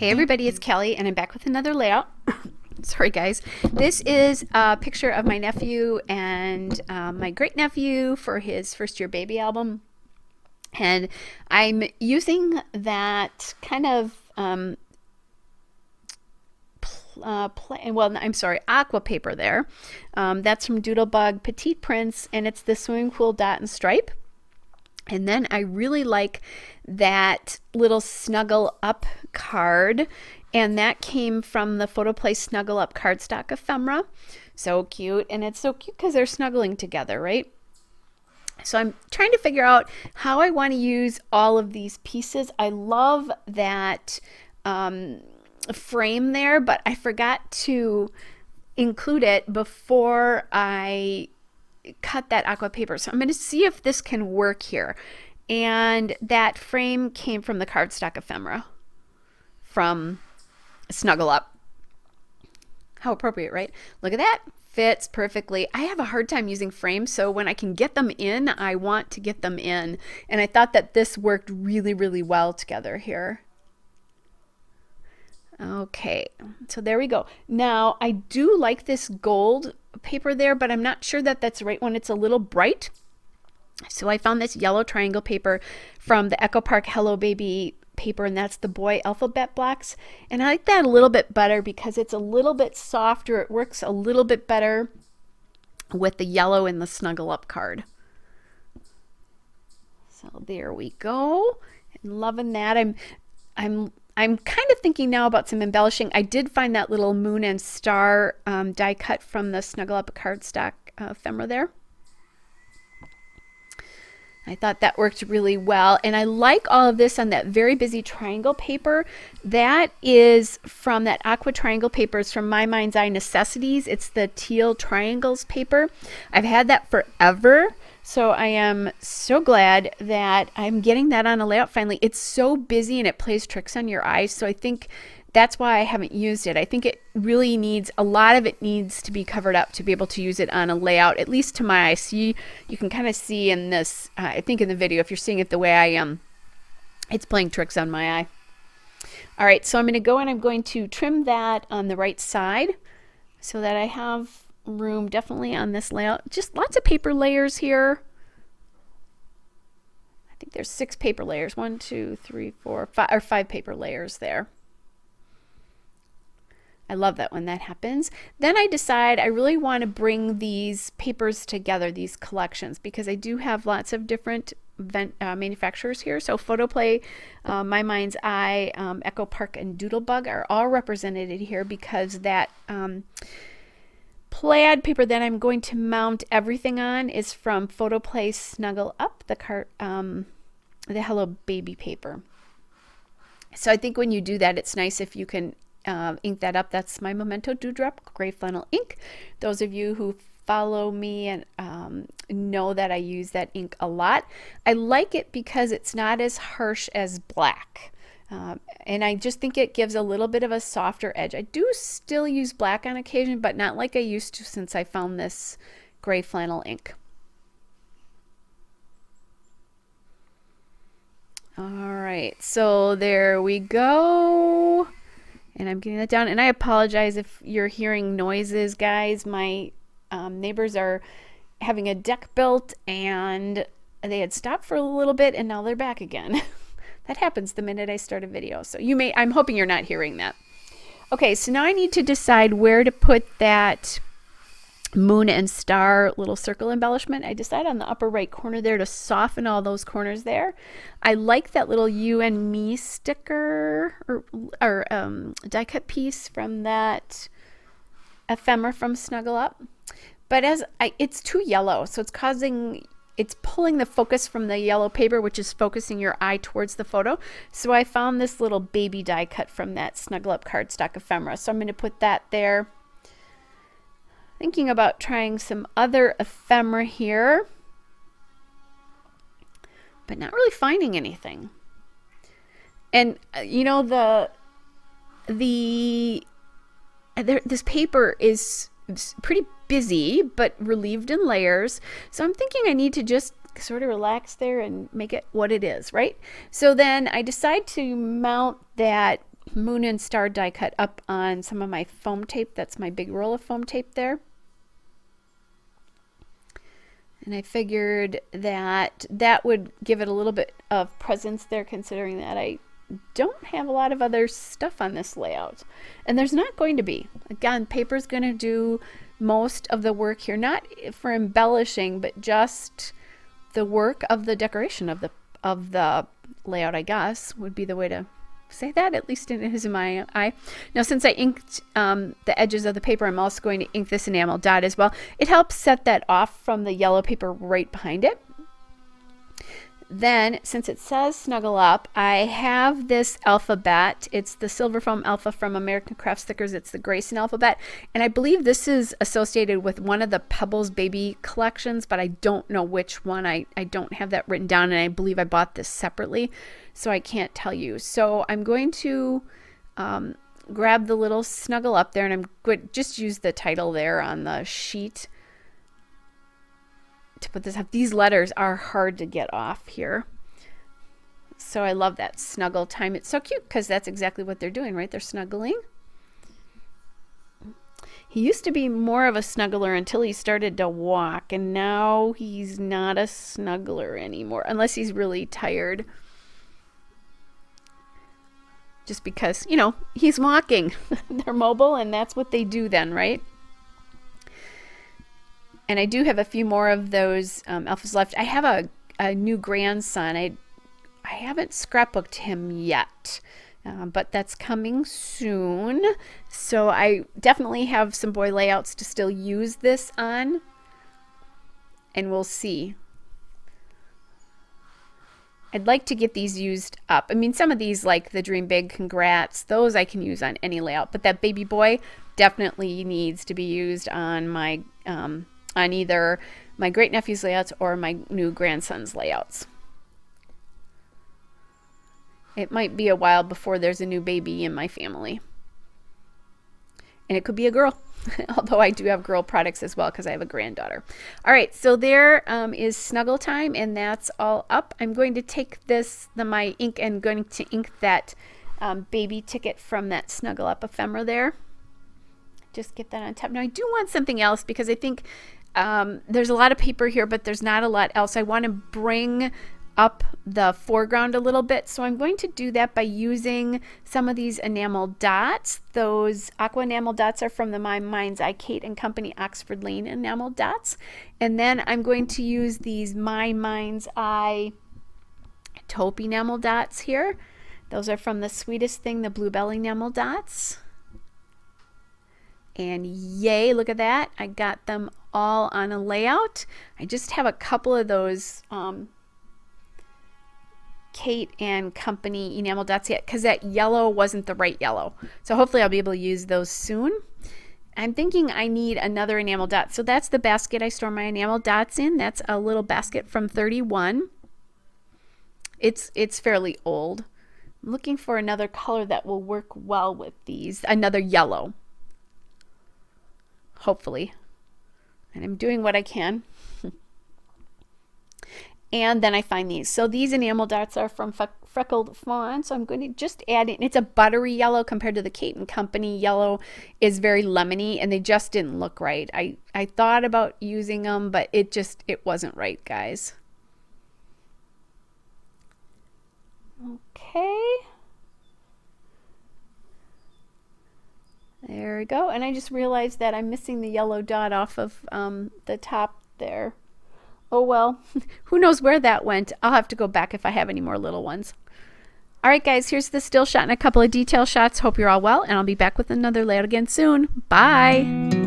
Hey everybody, it's Kelly and I'm back with another layout. Sorry guys. This is a picture of my nephew and my great nephew for his first year baby album. And I'm using that kind of aqua paper there. That's from Doodlebug Petite Prints, and it's the swimming pool dot and stripe. And then I really like that little Snuggle Up card, and that came from the Photoplay Snuggle Up cardstock ephemera. So cute, and it's so cute because they're snuggling together, right? So I'm trying to figure out how I want to use all of these pieces. I love that frame there, but I forgot to include it before I cut that aqua paper. So I'm going to see if this can work here. And that frame came from the cardstock ephemera from Snuggle Up. How appropriate, right? Look at that. Fits perfectly. I have a hard time using frames, so when I can get them in, I want to get them in. And I thought that this worked really, really well together here. Okay, so there we go. Now, I do like this gold paper there, but I'm not sure that that's the right one. It's a little bright. So I found this yellow triangle paper from the Echo Park Hello Baby paper, and that's the boy alphabet blocks. And I like that a little bit better because it's a little bit softer. It works a little bit better with the yellow in the Snuggle Up card. So there we go. I'm loving that. I'm kind of thinking now about some embellishing. I did find that little moon and star die cut from the Snuggle Up cardstock ephemera there. I thought that worked really well. And I like all of this on that very busy triangle paper. That is from that aqua triangle paper. It's from My Mind's Eye Necessities. It's the teal triangles paper. I've had that forever. So I am so glad that I'm getting that on a layout finally. It's so busy and it plays tricks on your eyes. So I think that's why I haven't used it. I think it really needs, a lot of it needs to be covered up to be able to use it on a layout, at least to my eye. See, you can kind of see in this, I think in the video, if you're seeing it the way I am, it's playing tricks on my eye. All right, so I'm going to go and I'm going to trim that on the right side so that I have room definitely on this layout. Just lots of paper layers here. I think there's 6 paper layers. 1, 2, 3, 4, 5, or 5 paper layers there. I love that when that happens. Then I decide I really want to bring these papers together, these collections, because I do have lots of different manufacturers here. So Photoplay, My Mind's Eye, Echo Park, and Doodlebug are all represented here because that plaid paper that I'm going to mount everything on is from Photoplay Snuggle Up, the Hello Baby paper. So I think when you do that, it's nice if you can ink that up. That's my Memento Dewdrop Gray Flannel ink. Those of you who follow me and know that I use that ink a lot. I like it because it's not as harsh as black. And I just think it gives a little bit of a softer edge. I do still use black on occasion, but not like I used to since I found this gray flannel ink. All right, so there we go. And I'm getting that down. And I apologize if you're hearing noises, guys. My neighbors are having a deck built and they had stopped for a little bit and now they're back again. That happens the minute I start a video. So I'm hoping you're not hearing that. Okay, so now I need to decide where to put that moon and star little circle embellishment. I decide on the upper right corner there to soften all those corners there. I like that little you and me sticker or die cut piece from that ephemera from Snuggle Up. But it's too yellow, so it's pulling the focus from the yellow paper, which is focusing your eye towards the photo. So I found this little baby die cut from that Snuggle Up cardstock ephemera. So I'm going to put that there. Thinking about trying some other ephemera here, but not really finding anything. And you know, this paper is pretty busy, but relieved in layers. So I'm thinking I need to just sort of relax there and make it what it is, right? So then I decide to mount that moon and star die cut up on some of my foam tape. That's my big roll of foam tape there. And I figured that that would give it a little bit of presence there, considering that I don't have a lot of other stuff on this layout. And there's not going to be. Again, paper's going to do most of the work here, not for embellishing, but just the work of the decoration of the layout, I guess, would be the way to say that, at least it is in my eye. Now, since I inked the edges of the paper, I'm also going to ink this enamel dot as well. It helps set that off from the yellow paper right behind it. Then, since it says Snuggle Up, I have this alphabet. It's the Silver Foam Alpha from American Craft Stickers. It's the Grayson alphabet. And I believe this is associated with one of the Pebbles Baby collections, but I don't know which one. I don't have that written down, and I believe I bought this separately, so I can't tell you. So I'm going to grab the little Snuggle Up there, and I'm going to just use the title there on the sheet to put this up. These letters are hard to get off here. So I love that snuggle time. It's so cute because that's exactly what they're doing, right? They're snuggling. He used to be more of a snuggler until he started to walk, and now he's not a snuggler anymore, unless he's really tired. Just because, you know, he's walking. They're mobile, and that's what they do then, right? And I do have a few more of those alphas left. I have a new grandson. I haven't scrapbooked him yet, but that's coming soon. So I definitely have some boy layouts to still use this on, and we'll see. I'd like to get these used up. I mean, some of these, like the Dream Big, Congrats, those I can use on any layout, but that baby boy definitely needs to be used on my on either my great nephew's layouts or my new grandson's layouts. It might be a while before there's a new baby in my family. And it could be a girl, although I do have girl products as well because I have a granddaughter. All right, so there is Snuggle time, and that's all up. I'm going to take my ink, and going to ink that baby ticket from that Snuggle Up ephemera there. Just get that on top. Now I do want something else because I think there's a lot of paper here, but there's not a lot else. I want to bring up the foreground a little bit, so I'm going to do that by using some of these enamel dots. Those aqua enamel dots are from the My Mind's Eye Kate and Company Oxford Lane enamel dots, and then I'm going to use these My Mind's Eye taupe enamel dots here. Those are from the Sweetest Thing, the Bluebell enamel dots. And yay, look at that. I got them all on a layout. I just have a couple of those Kate and Company enamel dots yet because that yellow wasn't the right yellow. So hopefully I'll be able to use those soon. I'm thinking I need another enamel dot. So that's the basket I store my enamel dots in. That's a little basket from 31. It's fairly old. I'm looking for another color that will work well with these. Another yellow. Hopefully. And I'm doing what I can. And then I find these. So these enamel dots are from Freckled Fawn. So I'm going to just add in. It's a buttery yellow compared to the Kate and Company yellow is very lemony, and they just didn't look right. I thought about using them, but it wasn't right, guys. Okay. There we go. And I just realized that I'm missing the yellow dot off of the top there. Oh well, who knows where that went. I'll have to go back if I have any more little ones. All right, guys, here's the still shot and a couple of detail shots. Hope you're all well, and I'll be back with another layout again soon. Bye.